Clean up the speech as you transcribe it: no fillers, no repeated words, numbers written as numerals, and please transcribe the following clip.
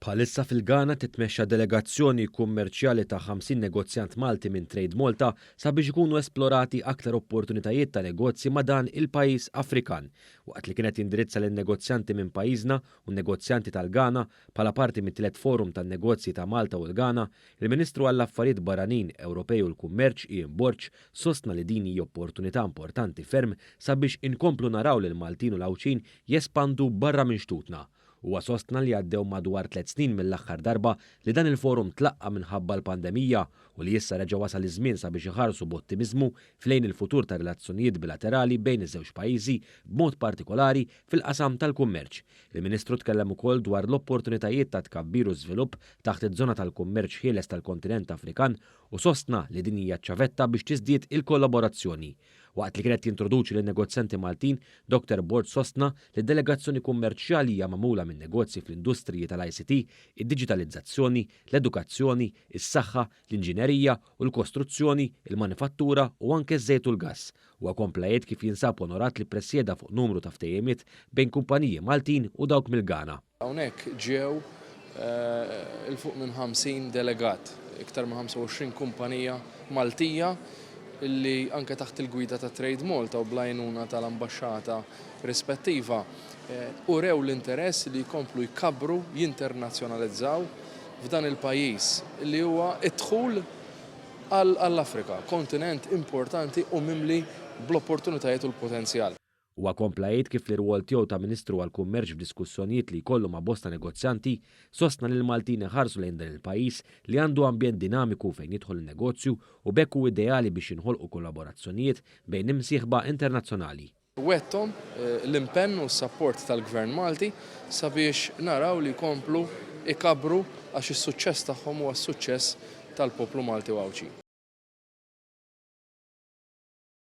Bħalissa fil-Ghana titmexxa delegazzjoni kummerċjali ta' 50 negozjant Malti minn Trade Malta sabiex ikunu esplorati aktar opportunitajiet ta' negozji ma' dan il-pajjiż Afrikan. Waqt li kienet jindirizza lin negozjanti minn pajjiżna u negozjanti tal-Ghana bħala parti mit-tielet forum tan-negozji ta' Malta u l-Ghana, il-Ministru għall-Affarijiet Barranin Ewropej u l-Kummerċ Ian Borch sostna li din hija opportunità importanti ferm sabiex inkomplu naraw lil Maltin u l-Awċin jespandu barra minn xtutna. Huwa sostna li għaddew madwar 3 snin mill-aħħar darba li dan il-forum tlaqqa minħabba l-pandemija u li issa reġa' wasal iż-żmien sabiex iħarsu b'ottimizmu flejn il-futur ta' relazzjonijiet bilaterali bejn iż-żewġ pajjiżi b'mod partikolari fil-qasam tal-kummerċ. Il-Ministru tkellem ukoll dwar l-opportunitajiet ta' tkabbir u żvilupp taħt iż-żona tal-kummerċ ħieles tal-kontinent Afrikan u sostna li din hija ċavetta biex tiżdied il-kollaborazzjoni. Waqt li kienet jintroduċi lin-negozjanti Maltin, Dr. Borch sostna li d-delegazzjoni kummerċjali hija magħmula minn negozji fl-industriji tal-ICT, id-diġitalizzazzjoni, l-edukazzjoni, is-saħħa, l-inġinerija u l-kostruzzjoni, il-manifattura u anke ż-żejt u l-gass. Huwa komplajiet kif jinsab onorat li presjeda fuq numru ta' ftehimiet bejn kumpaniji Maltin u dawk mill-Ghana. Hawnhekk ġew il-fuq minn 50 delegat, iktar minn 25 kumpanija Maltija illi anke taħt il-gwida ta' Trade Malta u blajnuna tal-ambasċata rispettiva u rew l-interess li jkomplu jkabbru, jinternazzjonalizzaw f'dan il-pajjiż li huwa id-dħul għall-Afrika, kontinent importanti u mimli bl-opportunitajiet u l-potenzjal. Huwa komplajiet kif l-irwol tiegħu ta' Ministru għall-Kummerċ f'diskussjonijiet li jkollu ma' bosta negozjanti sostna lil Maltin iħarsu lejn dan il-pajjiż li għandu ambjent dinamiku fejn jidħol in-negozju u bekk hu ideali biex inħolqu kollaborazzjonijiet bejn imsieħba internazzjonali. Wettom l-impenn u s-sapport tal-Gvern Malti sabiex naraw li jkomplu ikabru għax is-suċċess tagħhom huwa s-suċċess tal-poplu Malti u Awċin.